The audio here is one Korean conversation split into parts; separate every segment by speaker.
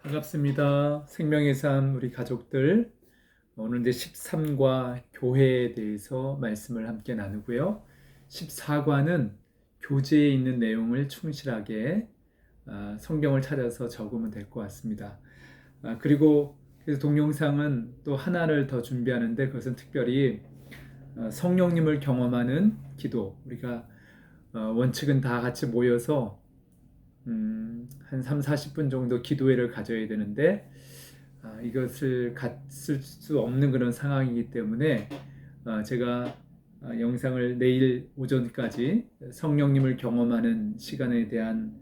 Speaker 1: 반갑습니다. 생명의 삶 우리 가족들. 오늘 이제 13과 교회에 대해서 말씀을 함께 나누고요. 14과는 교재에 있는 내용을 충실하게 성경을 찾아서 적으면 될 것 같습니다. 그리고 그래서 동영상은 또 하나를 더 준비하는데 그것은 특별히 성령님을 경험하는 기도. 우리가 원칙은 다 같이 모여서 한 3, 40분 정도 기도회를 가져야 되는데 이것을 갖을 수 없는 그런 상황이기 때문에 제가 영상을 내일 오전까지 성령님을 경험하는 시간에 대한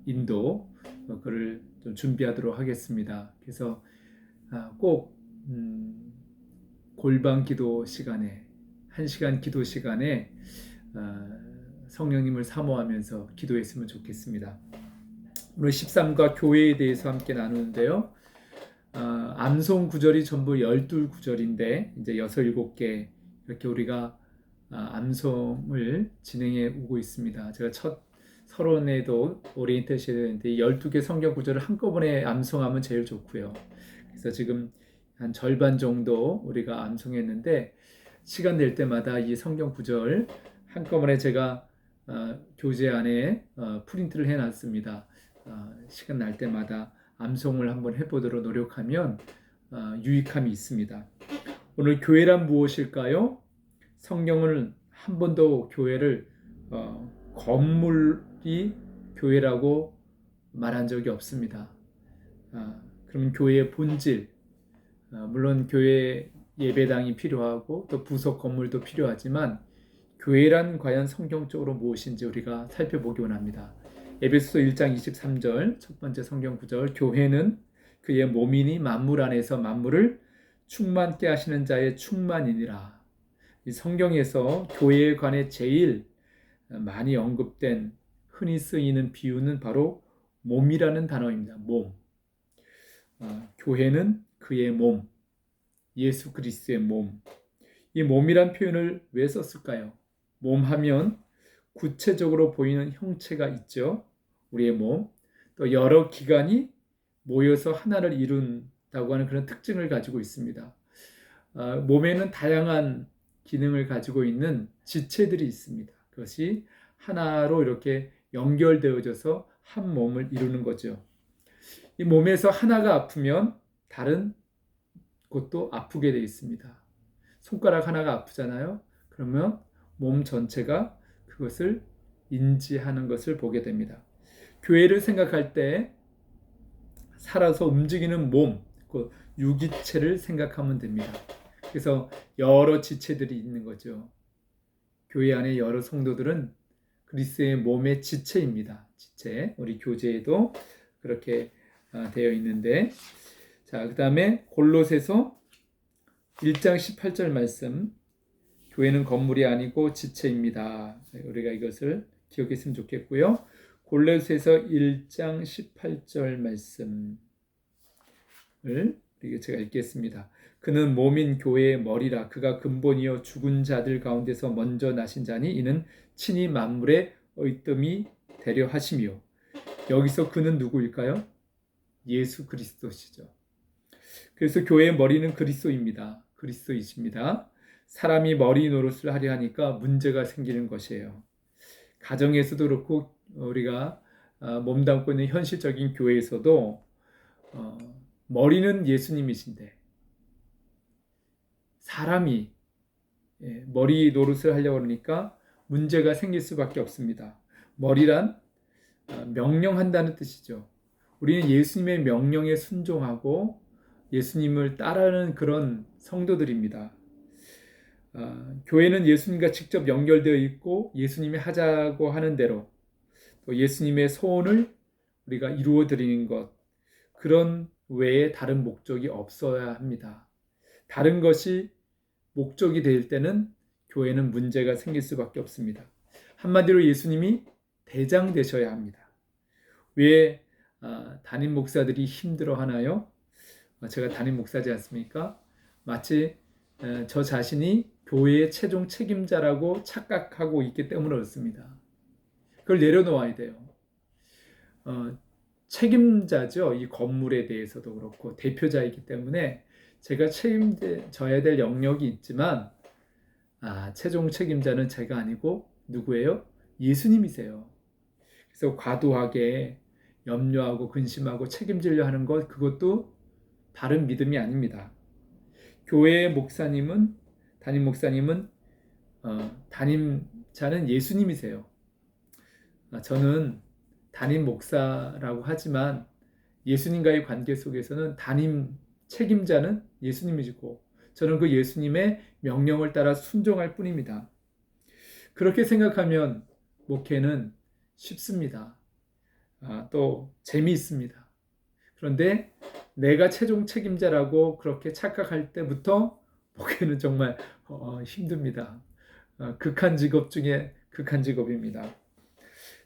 Speaker 1: 인도 그걸 좀 준비하도록 하겠습니다. 그래서 꼭 골방 기도 시간에 1시간 기도 시간에 성령님을 사모하면서 기도했으면 좋겠습니다. 오늘 13과 교회에 대해서 함께 나누는데요. 암송 구절이 전부 12구절인데 이제 6, 7개 이렇게 우리가 암송을 진행해 오고 있습니다. 제가 첫 서론에도 오리엔테이션에 했는데 12개 성경 구절을 한꺼번에 암송하면 제일 좋고요. 그래서 지금 한 절반 정도 우리가 암송했는데 시간 될 때마다 이 성경 구절 한꺼번에 제가 교재 안에 프린트를 해놨습니다. 시간 날 때마다 암송을 한번 해보도록 노력하면 유익함이 있습니다. 오늘 교회란 무엇일까요? 성경은 한 번도 교회를 건물이 교회라고 말한 적이 없습니다. 그러면 교회의 본질, 물론 교회 예배당이 필요하고 또 부속 건물도 필요하지만 교회란 과연 성경적으로 무엇인지 우리가 살펴보기 원합니다. 에베소서 1장 23절 첫 번째 성경 구절, 교회는 그의 몸이니 만물 안에서 만물을 충만케 하시는 자의 충만이니라. 이 성경에서 교회에 관해 제일 많이 언급된 흔히 쓰이는 비유는 바로 몸이라는 단어입니다. 몸. 교회는 그의 몸, 예수 그리스도의 몸. 이 몸이란 표현을 왜 썼을까요? 몸 하면 구체적으로 보이는 형체가 있죠. 우리의 몸. 또 여러 기관이 모여서 하나를 이룬다고 하는 그런 특징을 가지고 있습니다. 몸에는 다양한 기능을 가지고 있는 지체들이 있습니다. 그것이 하나로 이렇게 연결되어져서 한 몸을 이루는 거죠. 이 몸에서 하나가 아프면 다른 곳도 아프게 되어 있습니다. 손가락 하나가 아프잖아요. 그러면 몸 전체가 그것을 인지하는 것을 보게 됩니다. 교회를 생각할 때 살아서 움직이는 몸, 그 유기체를 생각하면 됩니다. 그래서 여러 지체들이 있는 거죠. 교회 안에 여러 성도들은 그리스도의 몸의 지체입니다. 지체. 우리 교재에도 그렇게 되어 있는데, 자, 그 다음에 골로새서 1장 18절 말씀. 교회는 건물이 아니고 지체입니다. 우리가 이것을 기억했으면 좋겠고요. 골로새서 1장 18절 말씀을 제가 읽겠습니다. 그는 몸인 교회의 머리라. 그가 근본이요 죽은 자들 가운데서 먼저 나신 자니 이는 친히 만물의 의뜸이 되려 하시며. 여기서 그는 누구일까요? 예수 그리스도시죠. 그래서 교회의 머리는 그리스도입니다. 그리스도이십니다. 사람이 머리 노릇을 하려 하니까 문제가 생기는 것이에요. 가정에서도 그렇고 우리가 몸담고 있는 현실적인 교회에서도 머리는 예수님이신데 사람이 머리 노릇을 하려고 하니까 문제가 생길 수밖에 없습니다. 머리란 명령한다는 뜻이죠. 우리는 예수님의 명령에 순종하고 예수님을 따르는 그런 성도들입니다. 교회는 예수님과 직접 연결되어 있고 예수님이 하자고 하는 대로 또 예수님의 소원을 우리가 이루어 드리는 것, 그런 외에 다른 목적이 없어야 합니다. 다른 것이 목적이 될 때는 교회는 문제가 생길 수밖에 없습니다. 한마디로 예수님이 대장 되셔야 합니다. 왜 담임 목사들이 힘들어 하나요? 제가 담임 목사지 않습니까? 마치 저 자신이 교회의 최종 책임자라고 착각하고 있기 때문에 그렇습니다. 그걸 내려놓아야 돼요. 책임자죠. 이 건물에 대해서도 그렇고 대표자이기 때문에 제가 책임져야 될 영역이 있지만 최종 책임자는 제가 아니고 누구예요? 예수님이세요. 그래서 과도하게 염려하고 근심하고 책임지려 하는 것, 그것도 바른 믿음이 아닙니다. 교회의 목사님은, 담임 목사님은 담임자는 예수님이세요. 저는 담임 목사라고 하지만 예수님과의 관계 속에서는 담임 책임자는 예수님이시고 저는 그 예수님의 명령을 따라 순종할 뿐입니다. 그렇게 생각하면 목회는 쉽습니다. 또 재미있습니다. 그런데 내가 최종 책임자라고 그렇게 착각할 때부터 목회는 정말 힘듭니다. 극한 직업 중에 극한 직업입니다.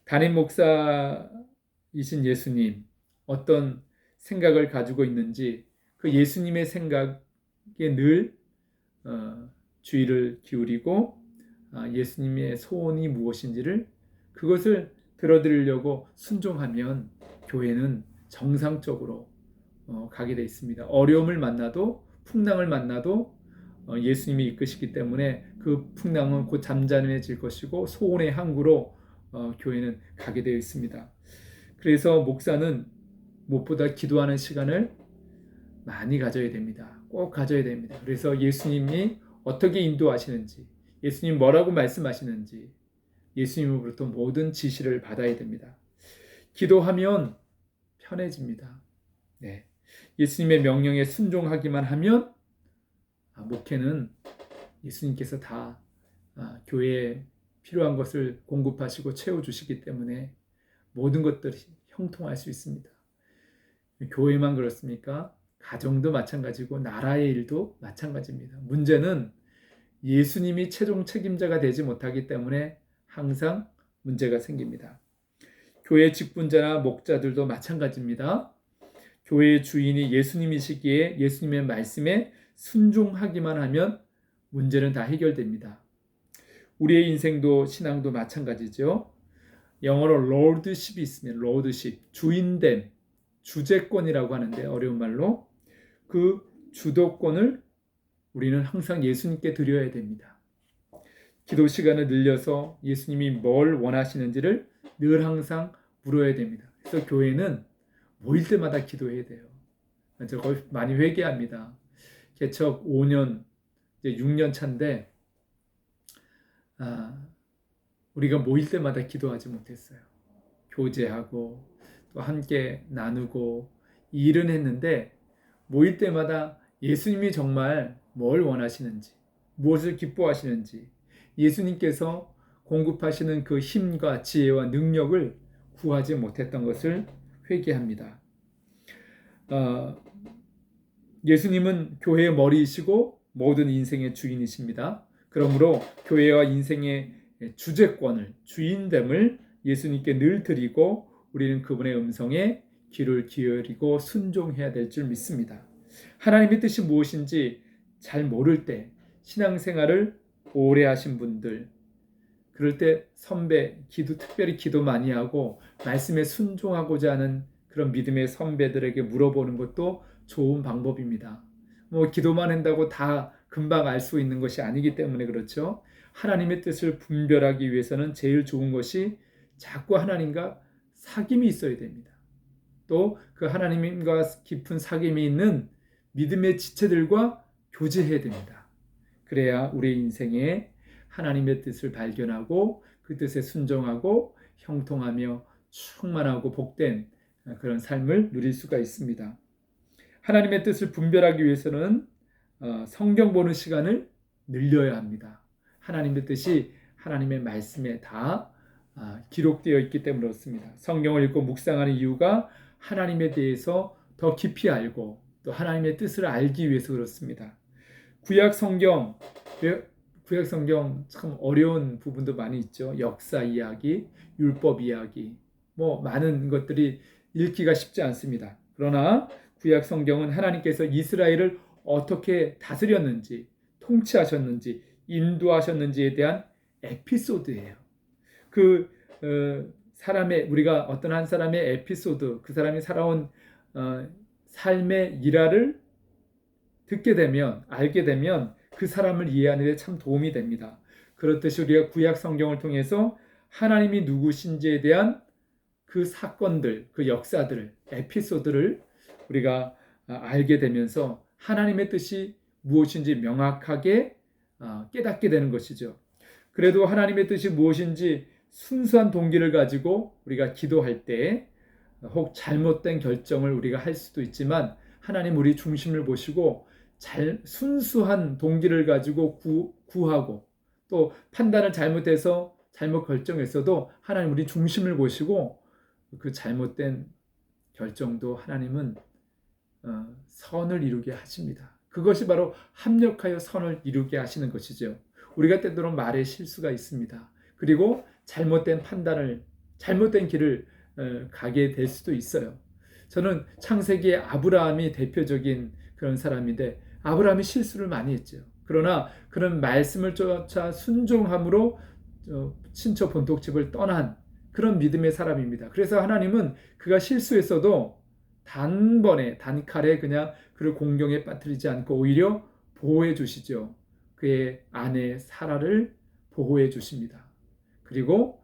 Speaker 1: 담임 목사이신 예수님, 어떤 생각을 가지고 있는지 그 예수님의 생각에 늘 주의를 기울이고 예수님의 소원이 무엇인지를 그것을 들어드리려고 순종하면 교회는 정상적으로 가게 돼 있습니다. 어려움을 만나도 풍랑을 만나도 예수님이 이끄시기 때문에 그 풍랑은 곧 잠잠해질 것이고 소원의 항구로 교회는 가게 되어 있습니다. 그래서 목사는 무엇보다 기도하는 시간을 많이 가져야 됩니다. 꼭 가져야 됩니다. 그래서 예수님이 어떻게 인도하시는지, 예수님 뭐라고 말씀하시는지 예수님으로부터 모든 지시를 받아야 됩니다. 기도하면 편해집니다. 네. 예수님의 명령에 순종하기만 하면 목회는 예수님께서 다 교회에 필요한 것을 공급하시고 채워주시기 때문에 모든 것들이 형통할 수 있습니다. 교회만 그렇습니까? 가정도 마찬가지고 나라의 일도 마찬가지입니다. 문제는 예수님이 최종 책임자가 되지 못하기 때문에 항상 문제가 생깁니다. 교회 직분자나 목자들도 마찬가지입니다. 교회의 주인이 예수님이시기에 예수님의 말씀에 순종하기만 하면 문제는 다 해결됩니다. 우리의 인생도 신앙도 마찬가지죠. 영어로 lordship이 있으면 lordship, 주인됨, 주재권이라고 하는데 어려운 말로 그 주도권을 우리는 항상 예수님께 드려야 됩니다. 기도 시간을 늘려서 예수님이 뭘 원하시는지를 늘 항상 물어야 됩니다. 그래서 교회는 모일 때마다 기도해야 돼요. 제가 많이 회개합니다. 개척 5년, 이제 6년 차인데 우리가 모일 때마다 기도하지 못했어요. 교제하고 또 함께 나누고 일은 했는데 모일 때마다 예수님이 정말 뭘 원하시는지, 무엇을 기뻐하시는지, 예수님께서 공급하시는 그 힘과 지혜와 능력을 구하지 못했던 것을 회개합니다. 예수님은 교회의 머리이시고 모든 인생의 주인이십니다. 그러므로 교회와 인생의 주재권을, 주인됨을 예수님께 늘 드리고 우리는 그분의 음성에 귀를 기울이고 순종해야 될 줄 믿습니다. 하나님의 뜻이 무엇인지 잘 모를 때 신앙생활을 오래 하신 분들, 그럴 때 선배, 특별히 기도 많이 하고 말씀에 순종하고자 하는 그런 믿음의 선배들에게 물어보는 것도 좋은 방법입니다. 기도만 한다고 다 금방 알 수 있는 것이 아니기 때문에 그렇죠. 하나님의 뜻을 분별하기 위해서는 제일 좋은 것이 자꾸 하나님과 사귐이 있어야 됩니다. 또 그 하나님과 깊은 사귐이 있는 믿음의 지체들과 교제해야 됩니다. 그래야 우리 인생에 하나님의 뜻을 발견하고 그 뜻에 순종하고 형통하며 충만하고 복된 그런 삶을 누릴 수가 있습니다. 하나님의 뜻을 분별하기 위해서는 성경 보는 시간을 늘려야 합니다. 하나님의 뜻이 하나님의 말씀에 다 기록되어 있기 때문에 그렇습니다. 성경을 읽고 묵상하는 이유가 하나님에 대해서 더 깊이 알고 또 하나님의 뜻을 알기 위해서 그렇습니다. 구약 성경 참 어려운 부분도 많이 있죠. 역사 이야기, 율법 이야기, 많은 것들이 읽기가 쉽지 않습니다. 그러나 구약 성경은 하나님께서 이스라엘을 어떻게 다스렸는지, 통치하셨는지, 인도하셨는지에 대한 에피소드예요. 그 사람의 우리가 어떤 한 사람의 에피소드, 그 사람이 살아온 삶의 일화를 듣게 되면 알게 되면 그 사람을 이해하는 데 참 도움이 됩니다. 그렇듯이 우리가 구약 성경을 통해서 하나님이 누구신지에 대한 그 사건들, 그 역사들, 에피소드를 우리가 알게 되면서 하나님의 뜻이 무엇인지 명확하게 깨닫게 되는 것이죠. 그래도 하나님의 뜻이 무엇인지 순수한 동기를 가지고 우리가 기도할 때 혹 잘못된 결정을 우리가 할 수도 있지만 하나님 우리 중심을 보시고 순수한 동기를 가지고 구하고 또 판단을 잘못해서 잘못 결정했어도 하나님 우리 중심을 보시고 그 잘못된 결정도 하나님은 선을 이루게 하십니다. 그것이 바로 합력하여 선을 이루게 하시는 것이죠. 우리가 때때로 말에 실수가 있습니다. 그리고 잘못된 판단을 잘못된 길을 가게 될 수도 있어요. 저는 창세기의 아브라함이 대표적인 그런 사람인데 아브라함이 실수를 많이 했죠. 그러나 그런 말씀을 쫓아 순종함으로 친처 본토집을 떠난 그런 믿음의 사람입니다. 그래서 하나님은 그가 실수했어도 단번에 단칼에 그냥 그를 공경에 빠뜨리지 않고 오히려 보호해 주시죠. 그의 아내 사라를 보호해 주십니다. 그리고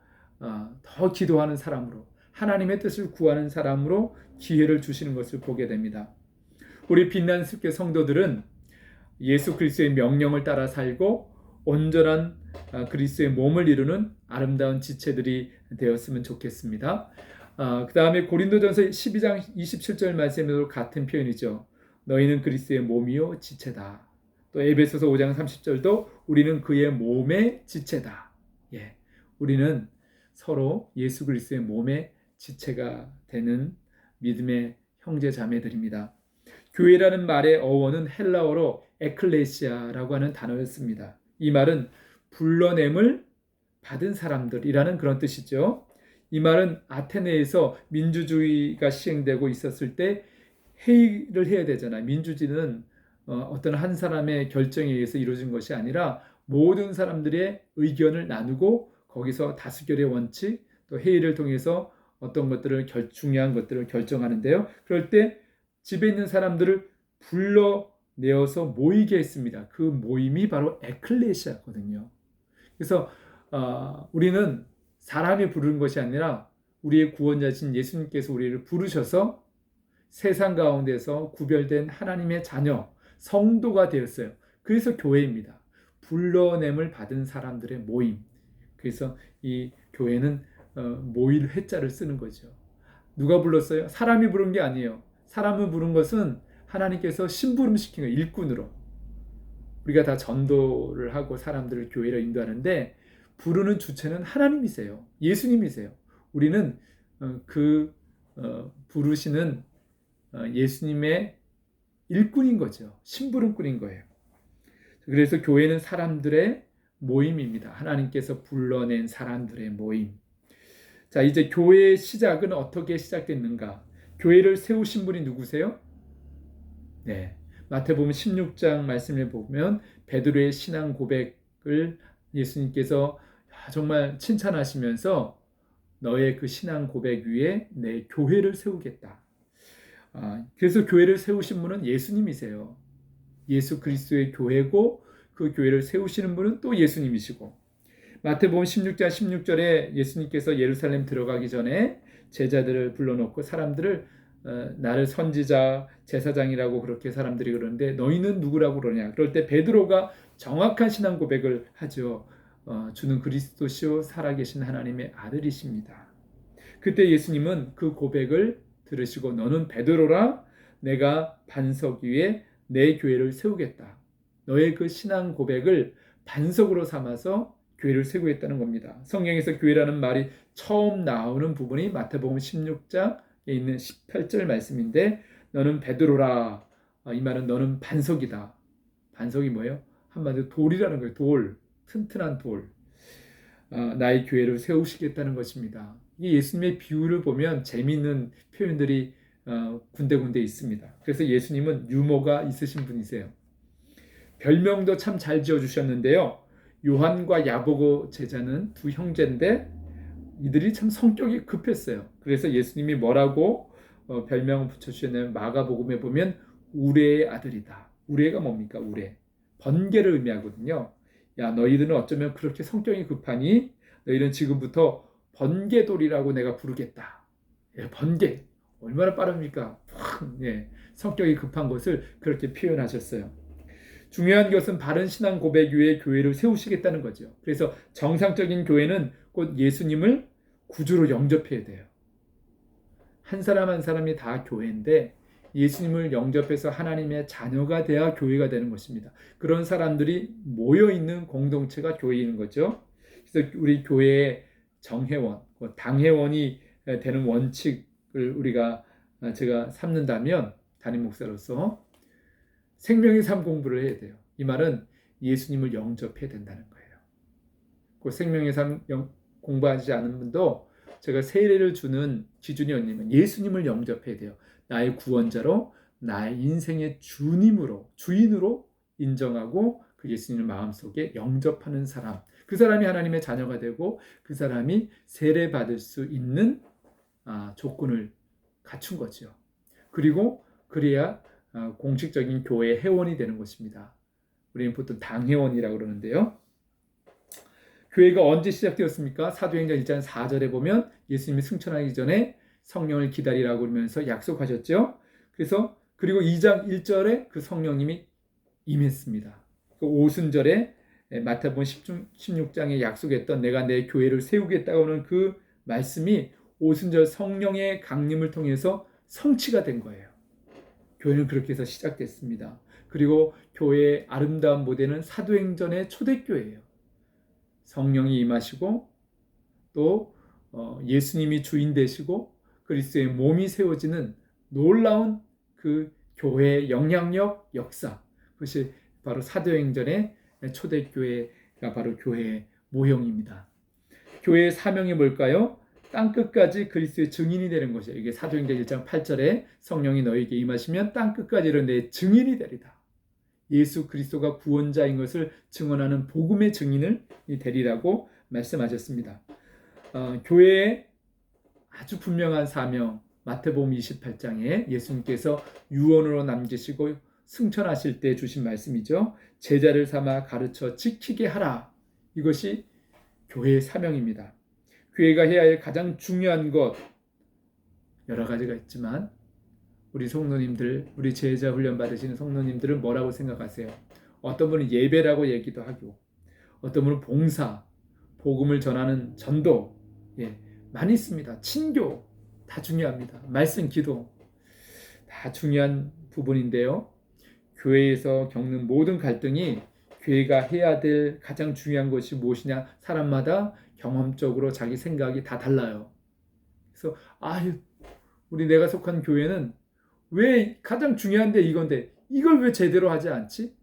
Speaker 1: 더 기도하는 사람으로 하나님의 뜻을 구하는 사람으로 기회를 주시는 것을 보게 됩니다. 우리 빛난습교 성도들은 예수 그리스도의 명령을 따라 살고 온전한 그리스도의 몸을 이루는 아름다운 지체들이 되었으면 좋겠습니다. 그 다음에 고린도전서 12장 27절 말씀에도 같은 표현이죠. 너희는 그리스도의 몸이요 지체다. 또 에베소서 5장 30절도 우리는 그의 몸의 지체다. 예, 우리는 서로 예수 그리스도의 몸의 지체가 되는 믿음의 형제 자매들입니다. 교회라는 말의 어원은 헬라어로 에클레시아라고 하는 단어였습니다. 이 말은 불러냄을 받은 사람들이라는 그런 뜻이죠. 이 말은 아테네에서 민주주의가 시행되고 있었을 때 회의를 해야 되잖아요. 민주주의는 어떤 한 사람의 결정에 의해서 이루어진 것이 아니라 모든 사람들의 의견을 나누고 거기서 다수결의 원칙 또 회의를 통해서 어떤 것들을 중요한 것들을 결정하는데요. 그럴 때 집에 있는 사람들을 불러내어서 모이게 했습니다. 그 모임이 바로 에클레시아거든요. 그래서 우리는 사람이 부르는 것이 아니라 우리의 구원자신 예수님께서 우리를 부르셔서 세상 가운데서 구별된 하나님의 자녀, 성도가 되었어요. 그래서 교회입니다. 불러냄을 받은 사람들의 모임. 그래서 이 교회는 모일 회자를 쓰는 거죠. 누가 불렀어요? 사람이 부른 게 아니에요. 사람을 부른 것은 하나님께서 심부름시킨 거예요. 일꾼으로. 우리가 다 전도를 하고 사람들을 교회로 인도하는데 부르는 주체는 하나님이세요. 예수님이세요. 우리는 부르시는 예수님의 일꾼인 거죠. 심부름꾼인 거예요. 그래서 교회는 사람들의 모임입니다. 하나님께서 불러낸 사람들의 모임. 자, 이제 교회의 시작은 어떻게 시작됐는가? 교회를 세우신 분이 누구세요? 네, 마태복음 16장 말씀을 보면 베드로의 신앙 고백을 예수님께서 정말 칭찬하시면서 너의 그 신앙 고백 위에 내 교회를 세우겠다. 그래서 교회를 세우신 분은 예수님이세요. 예수 그리스도의 교회고 그 교회를 세우시는 분은 또 예수님이시고 마태복음 16장 16절에 예수님께서 예루살렘 들어가기 전에 제자들을 불러놓고 사람들을 나를 선지자, 제사장이라고 그렇게 사람들이 그러는데 너희는 누구라고 그러냐? 그럴 때 베드로가 정확한 신앙 고백을 하죠. 주는 그리스도시요 살아계신 하나님의 아들이십니다. 그때 예수님은 그 고백을 들으시고 너는 베드로라 내가 반석 위에 내 교회를 세우겠다. 너의 그 신앙 고백을 반석으로 삼아서 교회를 세우겠다는 겁니다. 성경에서 교회라는 말이 처음 나오는 부분이 마태복음 16장에 있는 18절 말씀인데 너는 베드로라. 이 말은 너는 반석이다. 반석이 뭐예요? 한마디로 돌이라는 거예요. 돌. 튼튼한 돌. 나의 교회를 세우시겠다는 것입니다. 이 예수님의 비유를 보면 재미있는 표현들이 군데군데 있습니다. 그래서 예수님은 유머가 있으신 분이세요. 별명도 참 잘 지어주셨는데요. 요한과 야고보 제자는 두 형제인데 이들이 참 성격이 급했어요. 그래서 예수님이 뭐라고 별명을 붙여주셨냐면 마가복음에 보면 우레의 아들이다. 우레가 뭡니까? 우레. 번개를 의미하거든요. 야, 너희들은 어쩌면 그렇게 성격이 급하니 너희는 지금부터 번개돌이라고 내가 부르겠다. 예, 번개. 얼마나 빠릅니까? 예, 성격이 급한 것을 그렇게 표현하셨어요. 중요한 것은 바른 신앙 고백 위에 교회를 세우시겠다는 거죠. 그래서 정상적인 교회는 곧 예수님을 구주로 영접해야 돼요. 한 사람 한 사람이 다 교회인데 예수님을 영접해서 하나님의 자녀가 돼야 교회가 되는 것입니다. 그런 사람들이 모여있는 공동체가 교회인 거죠. 그래서 우리 교회의 정회원, 당회원이 되는 원칙을 제가 삼는다면 담임 목사로서 생명의 삶 공부를 해야 돼요. 이 말은 예수님을 영접해야 된다는 거예요. 그 생명의 삶 공부하지 않은 분도 제가 세례를 주는 기준이 뭐냐면 예수님을 영접해야 돼요. 나의 구원자로, 나의 인생의 주인으로 인정하고 그 예수님을 마음속에 영접하는 사람. 그 사람이 하나님의 자녀가 되고 그 사람이 세례 받을 수 있는 조건을 갖춘 거죠. 그리고 그래야 공식적인 교회 회원이 되는 것입니다. 우리는 보통 당회원이라고 그러는데요. 교회가 언제 시작되었습니까? 사도행전 1장 4절에 보면 예수님이 승천하기 전에 성령을 기다리라고 그러면서 약속하셨죠. 그리고 2장 1절에 그 성령님이 임했습니다. 그 오순절에 마태복음 16장에 약속했던 내가 내 교회를 세우겠다고 하는 그 말씀이 오순절 성령의 강림을 통해서 성취가 된 거예요. 교회는 그렇게 해서 시작됐습니다. 그리고 교회의 아름다운 모델은 사도행전의 초대교회예요. 성령이 임하시고 또 예수님이 주인 되시고 그리스도의 몸이 세워지는 놀라운 그 교회의 영향력, 역사, 그것이 바로 사도행전의 초대교회가 바로 교회의 모형입니다. 교회의 사명이 뭘까요? 땅끝까지 그리스도의 증인이 되는 것이에요. 이게 사도행전 1장 8절에 성령이 너희에게 임하시면 땅끝까지로 내 증인이 되리다. 예수 그리스도가 구원자인 것을 증언하는 복음의 증인을 되리라고 말씀하셨습니다. 교회의 아주 분명한 사명, 마태복음 28장에 예수님께서 유언으로 남기시고 승천하실 때 주신 말씀이죠. 제자를 삼아 가르쳐 지키게 하라. 이것이 교회의 사명입니다. 교회가 해야 할 가장 중요한 것 여러 가지가 있지만 우리 성도님들, 우리 제자 훈련 받으시는 성도님들은 뭐라고 생각하세요? 어떤 분은 예배라고 얘기도 하고 어떤 분은 봉사, 복음을 전하는 전도 많이 있습니다. 친교 다 중요합니다. 말씀, 기도 다 중요한 부분인데요. 교회에서 겪는 모든 갈등이 교회가 해야 될 가장 중요한 것이 무엇이냐? 사람마다 경험적으로 자기 생각이 다 달라요. 그래서 우리 내가 속한 교회는 왜 가장 중요한데 이건데 이걸 왜 제대로 하지 않지?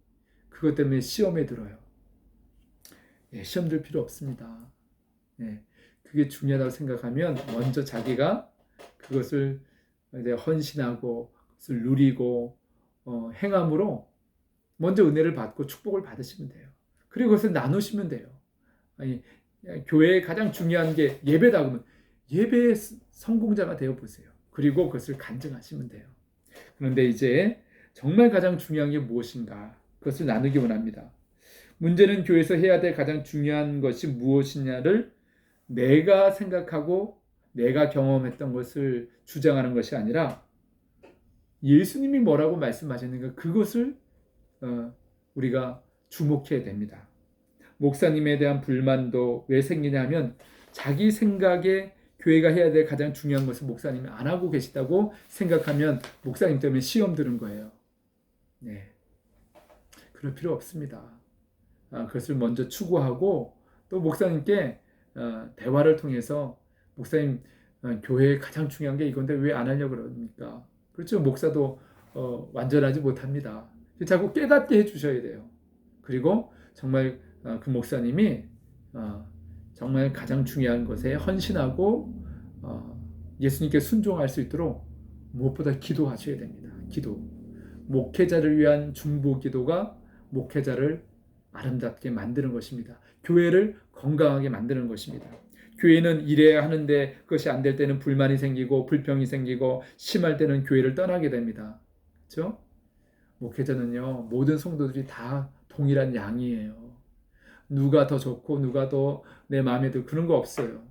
Speaker 1: 그것 때문에 시험에 들어요. 시험 들 필요 없습니다. 그게 중요하다고 생각하면 먼저 자기가 그것을 이제 헌신하고 그것을 누리고 행함으로 먼저 은혜를 받고 축복을 받으시면 돼요. 그리고 그것을 나누시면 돼요. 교회에 가장 중요한 게 예배다 그러면 예배의 성공자가 되어 보세요. 그리고 그것을 간증하시면 돼요. 그런데 이제 정말 가장 중요한 게 무엇인가? 그것을 나누기 원합니다. 문제는 교회에서 해야 될 가장 중요한 것이 무엇이냐를 내가 생각하고 내가 경험했던 것을 주장하는 것이 아니라 예수님이 뭐라고 말씀하셨는가 그것을 우리가 주목해야 됩니다. 목사님에 대한 불만도 왜 생기냐 하면 자기 생각에 교회가 해야 될 가장 중요한 것을 목사님이 안 하고 계시다고 생각하면 목사님 때문에 시험 들은 거예요. 그럴 필요 없습니다. 그것을 먼저 추구하고 또 목사님께 대화를 통해서 목사님 교회에 가장 중요한 게 이건데 왜 안 하려고 그럽니까? 그렇죠. 목사도 완전하지 못합니다. 자꾸 깨닫게 해주셔야 돼요. 그리고 정말 그 목사님이 정말 가장 중요한 것에 헌신하고 예수님께 순종할 수 있도록 무엇보다 기도하셔야 됩니다. 기도. 목회자를 위한 중보 기도가 목회자를 아름답게 만드는 것입니다. 교회를 건강하게 만드는 것입니다. 교회는 일해야 하는데 그것이 안 될 때는 불만이 생기고 불평이 생기고 심할 때는 교회를 떠나게 됩니다. 그렇죠? 목회자는요, 모든 성도들이 다 동일한 양이에요. 누가 더 좋고 누가 더 내 마음에 들고 그런 거 없어요.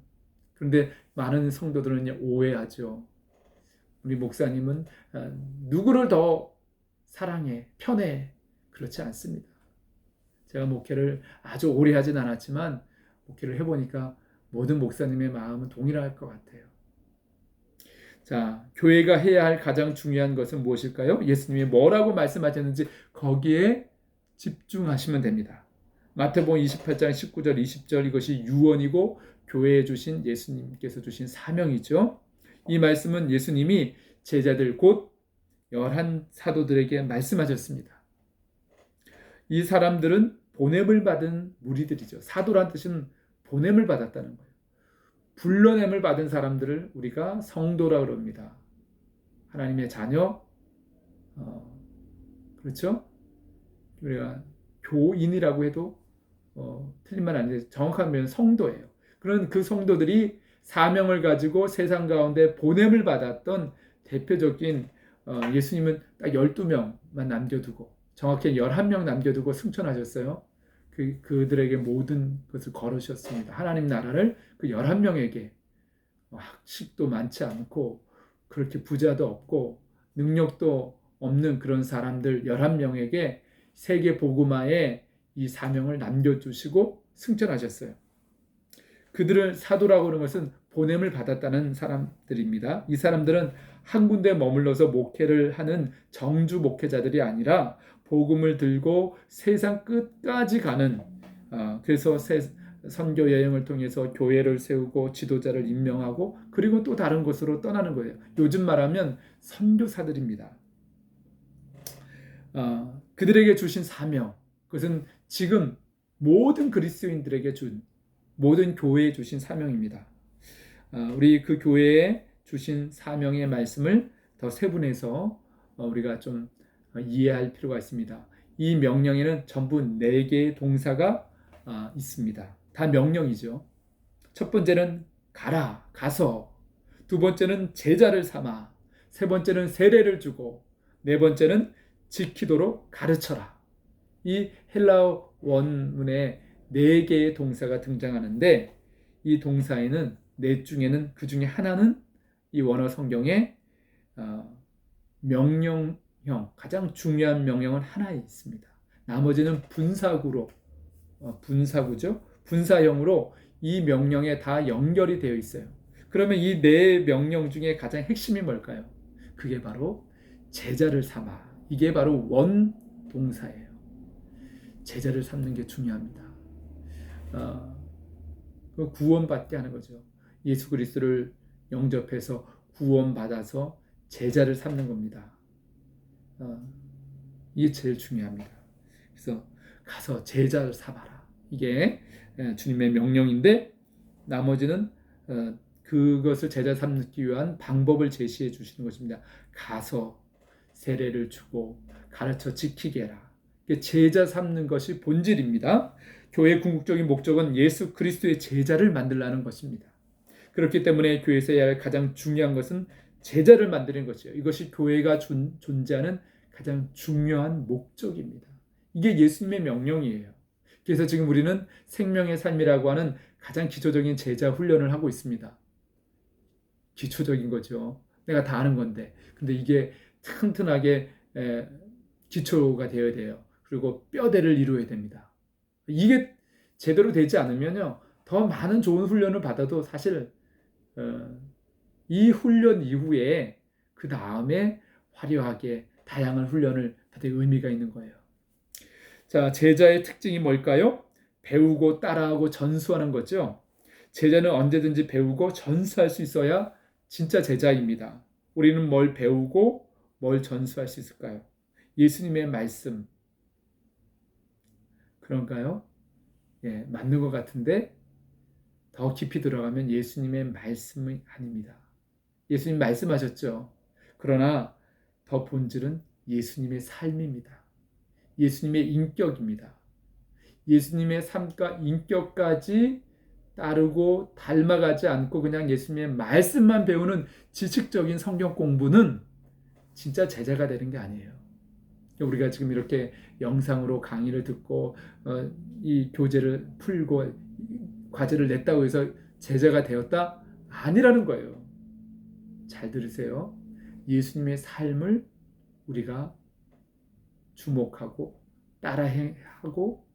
Speaker 1: 그런데 많은 성도들은 오해하죠. 우리 목사님은 누구를 더 사랑해, 편해. 그렇지 않습니다. 제가 목회를 아주 오래 하진 않았지만 목회를 해보니까 모든 목사님의 마음은 동일할 것 같아요. 자, 교회가 해야 할 가장 중요한 것은 무엇일까요? 예수님이 뭐라고 말씀하셨는지 거기에 집중하시면 됩니다. 마태복음 28장 19절 20절 이것이 유언이고 교회에 주신 예수님께서 주신 사명이죠. 이 말씀은 예수님이 제자들 곧 11사도들에게 말씀하셨습니다. 이 사람들은 보냄을 받은 무리들이죠. 사도란 뜻은 보냄을 받았다는 거예요. 불러냄을 받은 사람들을 우리가 성도라 그럽니다. 하나님의 자녀, 그렇죠? 우리가 교인이라고 해도 틀린 말 아닌데 정확한 면은 성도예요. 그런 그 성도들이 사명을 가지고 세상 가운데 보냄을 받았던 대표적인 예수님은 딱 12명만 남겨두고 정확히 11명 남겨두고 승천하셨어요. 그들에게 모든 것을 걸으셨습니다. 하나님 나라를 그 11명에게 학식도 많지 않고 그렇게 부자도 없고 능력도 없는 그런 사람들 11명에게 세계 복음화의 이 사명을 남겨주시고 승천하셨어요. 그들을 사도라고 하는 것은 보냄을 받았다는 사람들입니다. 이 사람들은 한 군데 머물러서 목회를 하는 정주 목회자들이 아니라 복음을 들고 세상 끝까지 가는 그래서 선교 여행을 통해서 교회를 세우고 지도자를 임명하고 그리고 또 다른 곳으로 떠나는 거예요. 요즘 말하면 선교사들입니다. 그들에게 주신 사명 그것은 지금 모든 그리스도인들에게 준 모든 교회에 주신 사명입니다. 우리 그 교회에 주신 사명의 말씀을 더 세분해서 우리가 좀 이해할 필요가 있습니다. 이 명령에는 전부 4개의 동사가 있습니다. 다 명령이죠. 첫 번째는 가라, 가서. 두 번째는 제자를 삼아. 세 번째는 세례를 주고. 네 번째는 지키도록 가르쳐라. 이 헬라어 원문에 4개의 동사가 등장하는데 이 동사에는 넷 중에는 그 중에 하나는 이 원어 성경에 명령형 가장 중요한 명령은 하나 있습니다. 나머지는 분사구죠. 분사형으로 이 명령에 다 연결이 되어 있어요. 그러면 이 4명령 중에 가장 핵심이 뭘까요? 그게 바로 제자를 삼아. 이게 바로 원동사예요. 제자를 삼는 게 중요합니다. 구원받게 하는 거죠. 예수 그리스도를 영접해서 구원받아서 제자를 삼는 겁니다. 이게 제일 중요합니다. 그래서 가서 제자를 삼아라. 이게 주님의 명령인데 나머지는 그것을 제자 삼기 위한 방법을 제시해 주시는 것입니다. 가서 세례를 주고 가르쳐 지키게 해라. 제자 삼는 것이 본질입니다. 교회의 궁극적인 목적은 예수 그리스도의 제자를 만들라는 것입니다. 그렇기 때문에 교회에서 해야 할 가장 중요한 것은 제자를 만드는 것이에요. 이것이 교회가 존재하는 가장 중요한 목적입니다. 이게 예수님의 명령이에요. 그래서 지금 우리는 생명의 삶이라고 하는 가장 기초적인 제자 훈련을 하고 있습니다. 기초적인 거죠. 내가 다 아는 건데. 근데 이게 튼튼하게 기초가 되어야 돼요. 그리고 뼈대를 이루어야 됩니다. 이게 제대로 되지 않으면요, 더 많은 좋은 훈련을 받아도 사실 이 훈련 이후에 그 다음에 화려하게 다양한 훈련을 받을 의미가 있는 거예요. 자, 제자의 특징이 뭘까요? 배우고 따라하고 전수하는 거죠. 제자는 언제든지 배우고 전수할 수 있어야 진짜 제자입니다. 우리는 뭘 배우고 뭘 전수할 수 있을까요? 예수님의 말씀. 그런가요? 예, 맞는 것 같은데 더 깊이 들어가면 예수님의 말씀이 아닙니다. 예수님 말씀하셨죠. 그러나 더 본질은 예수님의 삶입니다. 예수님의 인격입니다. 예수님의 삶과 인격까지 따르고 닮아가지 않고 그냥 예수님의 말씀만 배우는 지식적인 성경 공부는 진짜 제자가 되는 게 아니에요. 우리가 지금 이렇게 영상으로 강의를 듣고 이 교재를 풀고 과제를 냈다고 해서 제자가 되었다? 아니라는 거예요. 잘 들으세요. 예수님의 삶을 우리가 주목하고 따라하고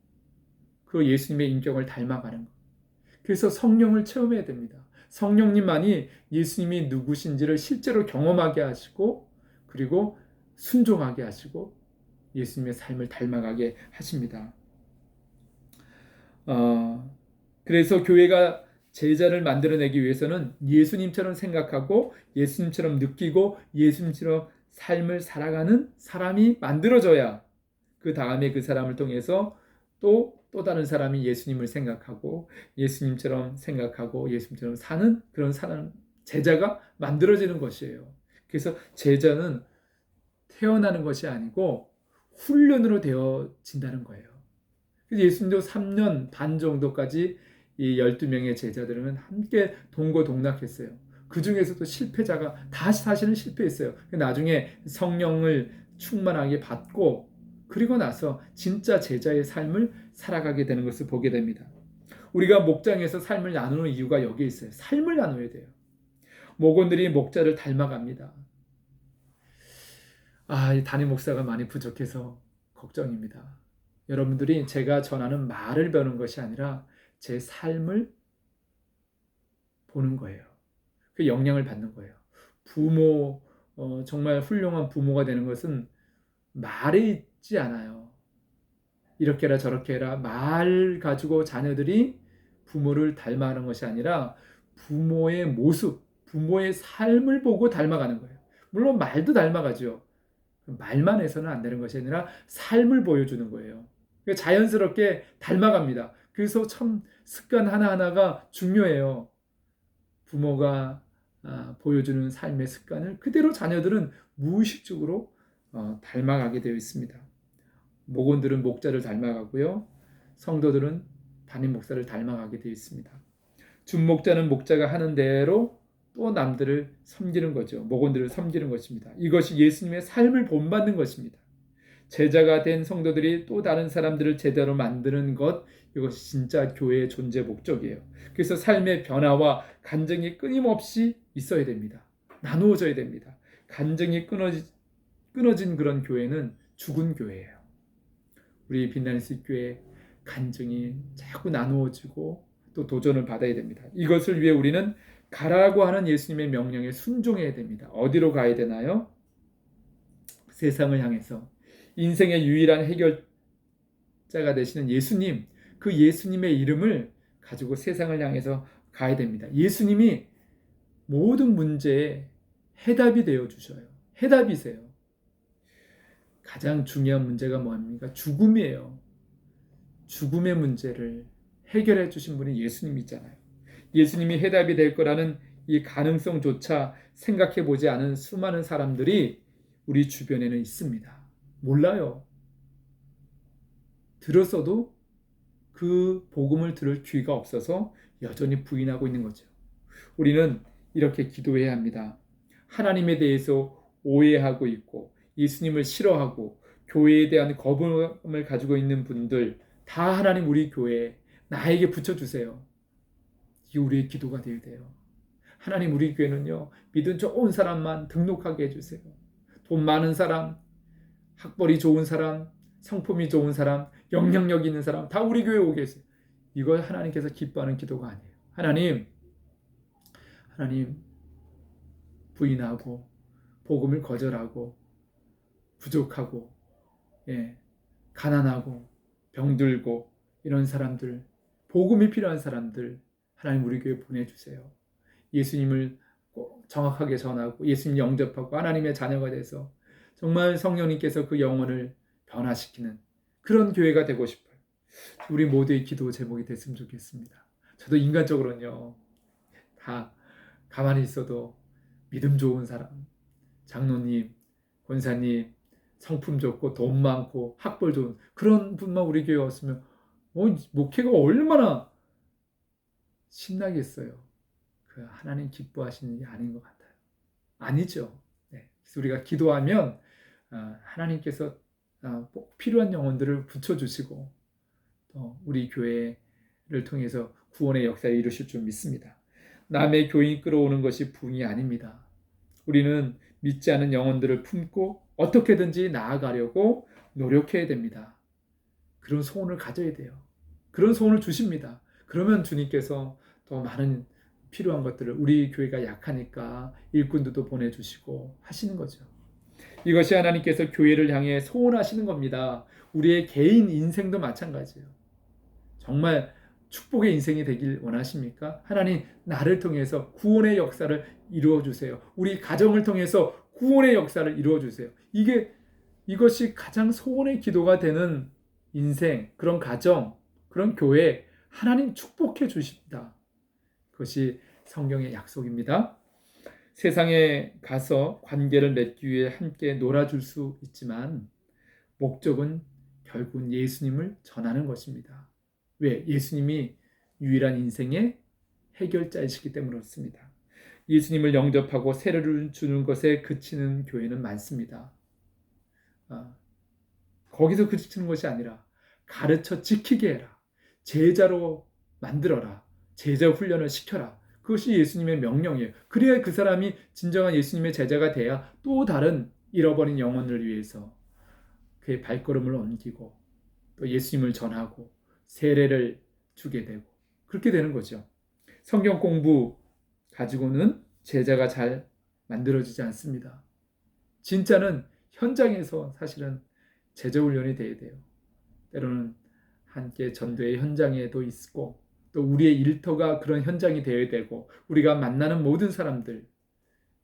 Speaker 1: 그 예수님의 인격을 닮아가는 것. 그래서 성령을 체험해야 됩니다. 성령님만이 예수님이 누구신지를 실제로 경험하게 하시고 그리고 순종하게 하시고 예수님의 삶을 닮아가게 하십니다. 그래서 교회가 제자를 만들어내기 위해서는 예수님처럼 생각하고 예수님처럼 느끼고 예수님처럼 삶을 살아가는 사람이 만들어져야 그 다음에 그 사람을 통해서 또 다른 사람이 예수님을 생각하고 예수님처럼 생각하고 예수님처럼 사는 그런 사람 제자가 만들어지는 것이에요. 그래서 제자는 태어나는 것이 아니고 훈련으로 되어진다는 거예요. 그래서 예수님도 3년 반 정도까지 이 12명의 제자들은 함께 동고동락했어요. 그 중에서도 실패자가 다 사실은 실패했어요. 나중에 성령을 충만하게 받고 그리고 나서 진짜 제자의 삶을 살아가게 되는 것을 보게 됩니다. 우리가 목장에서 삶을 나누는 이유가 여기에 있어요. 삶을 나눠야 돼요. 목원들이 목자를 닮아갑니다. 이 담임 목사가 많이 부족해서 걱정입니다. 여러분들이 제가 전하는 말을 배우는 것이 아니라 제 삶을 보는 거예요. 그 영향을 받는 거예요. 부모, 정말 훌륭한 부모가 되는 것은 말에 있지 않아요. 이렇게 해라 저렇게 해라 말 가지고 자녀들이 부모를 닮아가는 것이 아니라 부모의 모습, 부모의 삶을 보고 닮아가는 거예요. 물론 말도 닮아가죠. 말만 해서는 안 되는 것이 아니라 삶을 보여주는 거예요. 자연스럽게 닮아갑니다. 그래서 참 습관 하나하나가 중요해요. 부모가 보여주는 삶의 습관을 그대로 자녀들은 무의식적으로 닮아가게 되어 있습니다. 목원들은 목자를 닮아가고요. 성도들은 담임 목사를 닮아가게 되어 있습니다. 준목자는 목자가 하는 대로 또 남들을 섬기는 거죠. 목원들을 섬기는 것입니다. 이것이 예수님의 삶을 본받는 것입니다. 제자가 된 성도들이 또 다른 사람들을 제자로 만드는 것, 이것이 진짜 교회의 존재 목적이에요. 그래서 삶의 변화와 간증이 끊임없이 있어야 됩니다. 나누어져야 됩니다. 간증이 끊어진 그런 교회는 죽은 교회예요. 우리 빛나는 교회 간증이 자꾸 나누어지고 또 도전을 받아야 됩니다. 이것을 위해 우리는 가라고 하는 예수님의 명령에 순종해야 됩니다. 어디로 가야 되나요? 세상을 향해서 인생의 유일한 해결자가 되시는 예수님, 그 예수님의 이름을 가지고 세상을 향해서 가야 됩니다. 예수님이 모든 문제에 해답이 되어 주셔요. 해답이세요. 가장 중요한 문제가 뭐입니까? 죽음이에요. 죽음의 문제를 해결해 주신 분이 예수님이잖아요. 예수님이 해답이 될 거라는 이 가능성조차 생각해 보지 않은 수많은 사람들이 우리 주변에는 있습니다. 몰라요. 들었어도 그 복음을 들을 귀가 없어서 여전히 부인하고 있는 거죠. 우리는 이렇게 기도해야 합니다. 하나님에 대해서 오해하고 있고 예수님을 싫어하고 교회에 대한 거부감을 가지고 있는 분들 다 하나님 우리 교회에 나에게 붙여주세요. 이게 우리의 기도가 되어야 돼요. 하나님 우리 교회는요 믿음 좋은 사람만 등록하게 해주세요. 돈 많은 사람, 학벌이 좋은 사람, 성품이 좋은 사람, 영향력 있는 사람 다 우리 교회에 오게 해주세요. 이걸 하나님께서 기뻐하는 기도가 아니에요. 하나님 부인하고 복음을 거절하고 부족하고 가난하고 병들고 이런 사람들, 복음이 필요한 사람들 하나님 우리 교회에 보내주세요. 예수님을 정확하게 전하고 예수님 영접하고 하나님의 자녀가 돼서 정말 성령님께서 그 영혼을 변화시키는 그런 교회가 되고 싶어요. 우리 모두의 기도 제목이 됐으면 좋겠습니다. 저도 인간적으로는요 다 가만히 있어도 믿음 좋은 사람, 장로님, 권사님, 성품 좋고 돈 많고 학벌 좋은 그런 분만 우리 교회에 왔으면 목회가 얼마나 신나겠어요. 그 하나님 기뻐하시는 게 아닌 것 같아요. 아니죠. 네. 그래서 우리가 기도하면 하나님께서 꼭 필요한 영혼들을 붙여주시고 또 우리 교회를 통해서 구원의 역사를 이루실 줄 믿습니다. 남의 교인 끌어오는 것이 부흥이 아닙니다. 우리는 믿지 않은 영혼들을 품고 어떻게든지 나아가려고 노력해야 됩니다. 그런 소원을 가져야 돼요. 그런 소원을 주십니다. 그러면 주님께서 더 많은 필요한 것들을 우리 교회가 약하니까 일꾼들도 보내주시고 하시는 거죠. 이것이 하나님께서 교회를 향해 소원하시는 겁니다. 우리의 개인 인생도 마찬가지예요. 정말 축복의 인생이 되길 원하십니까? 하나님, 나를 통해서 구원의 역사를 이루어 주세요. 우리 가정을 통해서 구원의 역사를 이루어 주세요. 이것이 가장 소원의 기도가 되는 인생, 그런 가정, 그런 교회, 하나님 축복해 주십니다. 그것이 성경의 약속입니다. 세상에 가서 관계를 맺기 위해 함께 놀아줄 수 있지만 목적은 결국은 예수님을 전하는 것입니다. 왜? 예수님이 유일한 인생의 해결자이시기 때문에 그렇습니다. 예수님을 영접하고 세례를 주는 것에 그치는 교회는 많습니다. 거기서 그치는 것이 아니라 가르쳐 지키게 해라. 제자로 만들어라. 제자 훈련을 시켜라. 그것이 예수님의 명령이에요. 그래야 그 사람이 진정한 예수님의 제자가 돼야 또 다른 잃어버린 영혼을 위해서 그의 발걸음을 옮기고 또 예수님을 전하고 세례를 주게 되고 그렇게 되는 거죠. 성경 공부 가지고는 제자가 잘 만들어지지 않습니다. 진짜는 현장에서 사실은 제자 훈련이 돼야 돼요. 때로는 함께 전도의 현장에도 있고 또 우리의 일터가 그런 현장이 되어야 되고 우리가 만나는 모든 사람들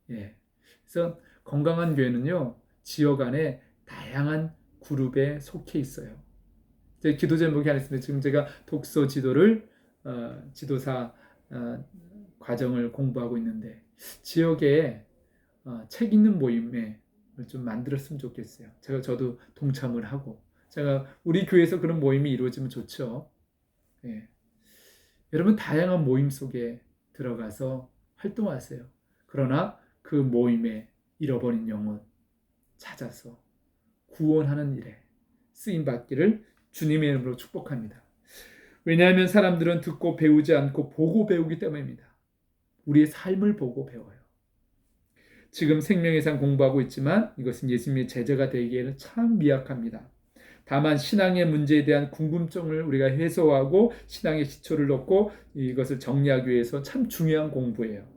Speaker 1: 그래서 건강한 교회는요 지역 안에 다양한 그룹에 속해 있어요. 기도 제목이 하나 있습니다. 지금 제가 독서 지도를 지도사 과정을 공부하고 있는데 지역에 책 읽는 모임을 좀 만들었으면 좋겠어요. 저도 동참을 하고 우리 교회에서 그런 모임이 이루어지면 좋죠. 여러분 다양한 모임 속에 들어가서 활동하세요. 그러나 그 모임에 잃어버린 영혼 찾아서 구원하는 일에 쓰임받기를 주님의 이름으로 축복합니다. 왜냐하면 사람들은 듣고 배우지 않고 보고 배우기 때문입니다. 우리의 삶을 보고 배워요. 지금 생명의 상 공부하고 있지만 이것은 예수님의 제자가 되기에는 참 미약합니다. 다만 신앙의 문제에 대한 궁금증을 우리가 해소하고 신앙의 기초를 놓고 이것을 정리하기 위해서 참 중요한 공부예요.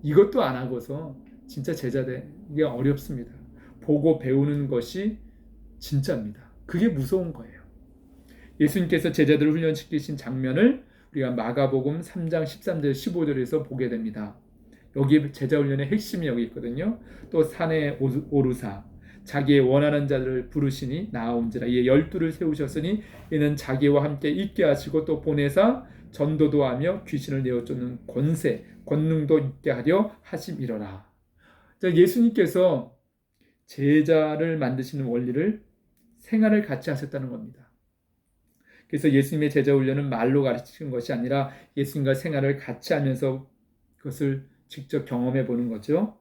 Speaker 1: 이것도 안 하고서 진짜 제자 되기 어렵습니다. 보고 배우는 것이 진짜입니다. 그게 무서운 거예요. 예수님께서 제자들을 훈련시키신 장면을 우리가 마가복음 3장 13절 15절에서 보게 됩니다. 여기 제자 훈련의 핵심이 여기 있거든요. 또 산에 오르사 자기의 원하는 자들을 부르시니 나아온지라. 이에 12를 세우셨으니 이는 자기와 함께 있게 하시고 또 보내사 전도도 하며 귀신을 내어쫓는 권세 권능도 있게 하려 하심이로라. 예수님께서 제자를 만드시는 원리를 생활을 같이 하셨다는 겁니다. 그래서 예수님의 제자 훈련은 말로 가르치는 것이 아니라 예수님과 생활을 같이 하면서 그것을 직접 경험해 보는 거죠.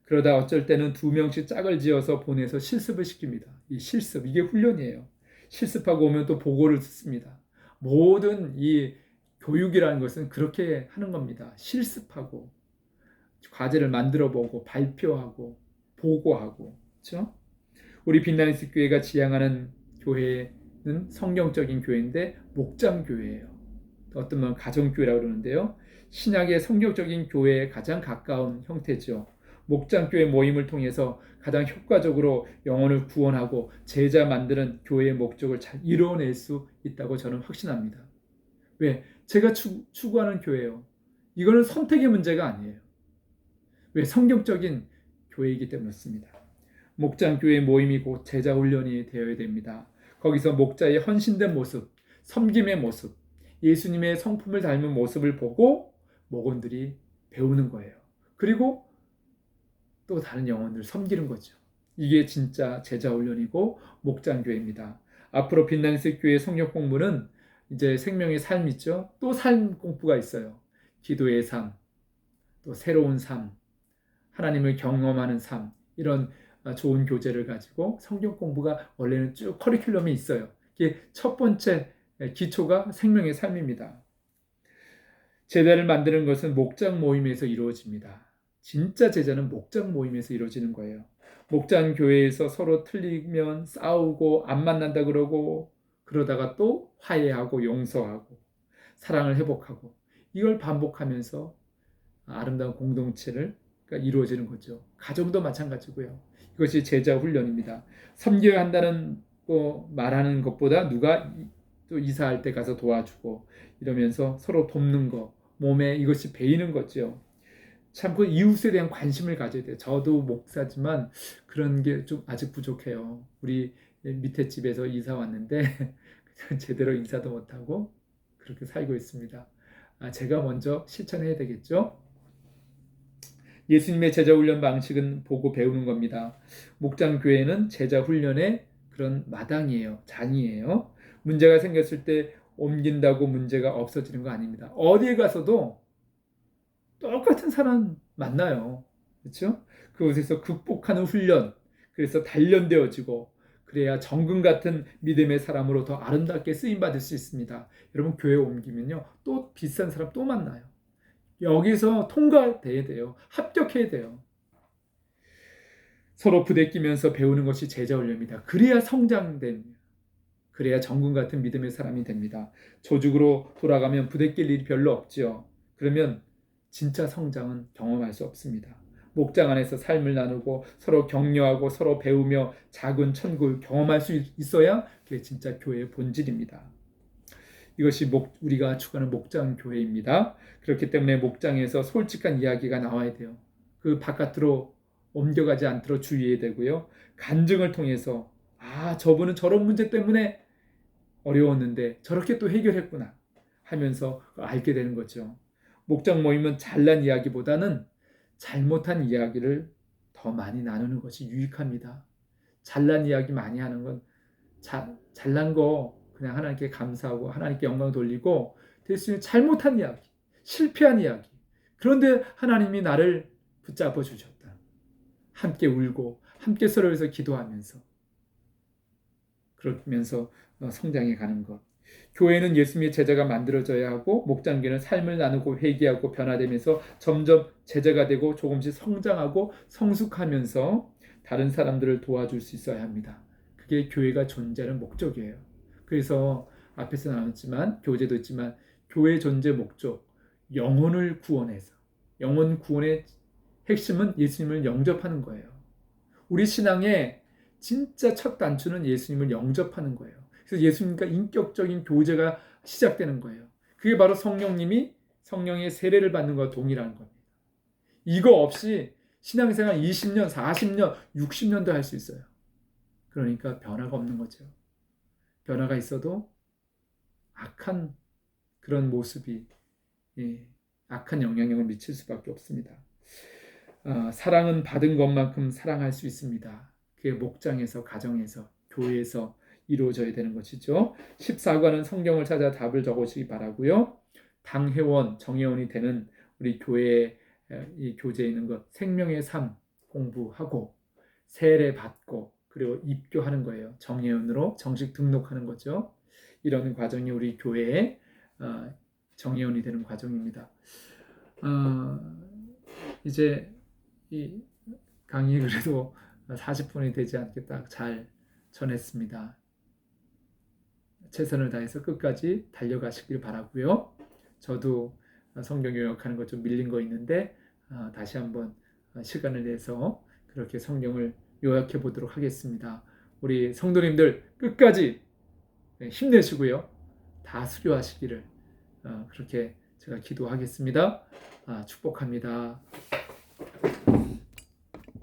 Speaker 1: 그러다 어쩔 때는 2명씩 짝을 지어서 보내서 실습을 시킵니다. 이 실습, 이게 훈련이에요. 실습하고 오면 또 보고를 듣습니다. 모든 이 교육이라는 것은 그렇게 하는 겁니다. 실습하고 과제를 만들어 보고 발표하고 보고하고 그렇죠? 우리 빛나는 교회가 지향하는 교회는 성경적인 교회인데 목장교회예요. 어떤 분 가정교회라고 그러는데요. 신약의 성경적인 교회에 가장 가까운 형태죠. 목장교회 모임을 통해서 가장 효과적으로 영혼을 구원하고 제자 만드는 교회의 목적을 잘 이뤄낼 수 있다고 저는 확신합니다. 왜? 제가 추구하는 교회예요. 이거는 선택의 문제가 아니에요. 왜? 성경적인 교회이기 때문에 그렇습니다. 목장교회 모임이 곧 제자 훈련이 되어야 됩니다. 거기서 목자의 헌신된 모습, 섬김의 모습, 예수님의 성품을 닮은 모습을 보고 목원들이 배우는 거예요. 그리고 또 다른 영혼들 섬기는 거죠. 이게 진짜 제자 훈련이고 목장교회입니다. 앞으로 빛나는 교회 성역 공부는 이제 생명의 삶 있죠. 또 삶 공부가 있어요. 기도의 삶, 또 새로운 삶, 하나님을 경험하는 삶, 이런 좋은 교재를 가지고 성경 공부가 원래는 쭉 커리큘럼이 있어요. 이게 첫 번째 기초가 생명의 삶입니다. 제자를 만드는 것은 목장 모임에서 이루어집니다. 진짜 제자는 목장 모임에서 이루어지는 거예요. 목장 교회에서 서로 틀리면 싸우고 안 만난다 그러고 그러다가 또 화해하고 용서하고 사랑을 회복하고 이걸 반복하면서 아름다운 공동체를 이루어지는 거죠. 가정도 마찬가지고요. 이것이 제자 훈련입니다. 섬겨야 한다는 말하는 것보다 누가 또 이사할 때 가서 도와주고 이러면서 서로 돕는 거, 몸에 이것이 배이는 거죠. 참 그 이웃에 대한 관심을 가져야 돼요. 저도 목사지만 그런 게 좀 아직 부족해요. 우리 밑에 집에서 이사 왔는데 제대로 인사도 못하고 그렇게 살고 있습니다. 제가 먼저 실천해야 되겠죠? 예수님의 제자 훈련 방식은 보고 배우는 겁니다. 목장 교회는 제자 훈련의 그런 마당이에요. 잔이에요. 문제가 생겼을 때 옮긴다고 문제가 없어지는 거 아닙니다. 어디에 가서도 똑같은 사람 만나요. 그렇죠? 그곳에서 극복하는 훈련, 그래서 단련되어지고 그래야 정금 같은 믿음의 사람으로 더 아름답게 쓰임받을 수 있습니다. 여러분 교회 옮기면요 또 비싼 사람 또 만나요. 여기서 통과돼야 돼요. 합격해야 돼요. 서로 부대끼면서 배우는 것이 제자 훈련입니다. 그래야 성장됩니다. 그래야 정금 같은 믿음의 사람이 됩니다. 조직으로 돌아가면 부대낄 일이 별로 없지요. 그러면 진짜 성장은 경험할 수 없습니다. 목장 안에서 삶을 나누고 서로 격려하고 서로 배우며 작은 천국을 경험할 수 있어야 그게 진짜 교회의 본질입니다. 이것이 우리가 추구하는 목장 교회입니다. 그렇기 때문에 목장에서 솔직한 이야기가 나와야 돼요. 그 바깥으로 옮겨가지 않도록 주의해야 되고요. 간증을 통해서 저분은 저런 문제 때문에 어려웠는데 저렇게 또 해결했구나 하면서 알게 되는 거죠. 목장 모임은 잘난 이야기보다는 잘못한 이야기를 더 많이 나누는 것이 유익합니다. 잘난 이야기 많이 하는 건 잘난 거 그냥 하나님께 감사하고 하나님께 영광 돌리고 대신에 잘못한 이야기, 실패한 이야기. 그런데 하나님이 나를 붙잡아 주셨다. 함께 울고 함께 서로 위해서 기도하면서 그러면서 성장해 가는 것. 교회는 예수님의 제자가 만들어져야 하고 목장교회는 삶을 나누고 회개하고 변화되면서 점점 제자가 되고 조금씩 성장하고 성숙하면서 다른 사람들을 도와줄 수 있어야 합니다. 그게 교회가 존재하는 목적이에요. 그래서 앞에서 나왔지만 교제도 있지만 교회 존재 목적, 영혼을 구원해서 영혼 구원의 핵심은 예수님을 영접하는 거예요. 우리 신앙의 진짜 첫 단추는 예수님을 영접하는 거예요. 그래서 예수님과 인격적인 교제가 시작되는 거예요. 그게 바로 성령님이 성령의 세례를 받는 것과 동일한 겁니다. 이거 없이 신앙생활 20년, 40년, 60년도 할 수 있어요. 그러니까 변화가 없는 거죠. 변화가 있어도 악한 그런 모습이 악한 영향력을 미칠 수밖에 없습니다. 사랑은 받은 것만큼 사랑할 수 있습니다. 그게 목장에서, 가정에서, 교회에서 이루어져야 되는 것이죠. 14과는 성경을 찾아 답을 적으시기 바라고요. 당회원, 정회원이 되는 우리 교회의 이 교재에 있는 것, 생명의 삶 공부하고 세례 받고 그리고 입교하는 거예요. 정회원으로 정식 등록하는 거죠. 이런 과정이 우리 교회의 정회원이 되는 과정입니다. 이제 이 강의 그래도 40분이 되지 않겠다 잘 전했습니다. 최선을 다해서 끝까지 달려가시길 바라고요. 저도 성경 요약하는 것 좀 밀린 거 있는데 다시 한번 시간을 내서 그렇게 성경을 요약해 보도록 하겠습니다. 우리 성도님들 끝까지 힘내시고요. 다 수료하시기를 그렇게 제가 기도하겠습니다. 축복합니다.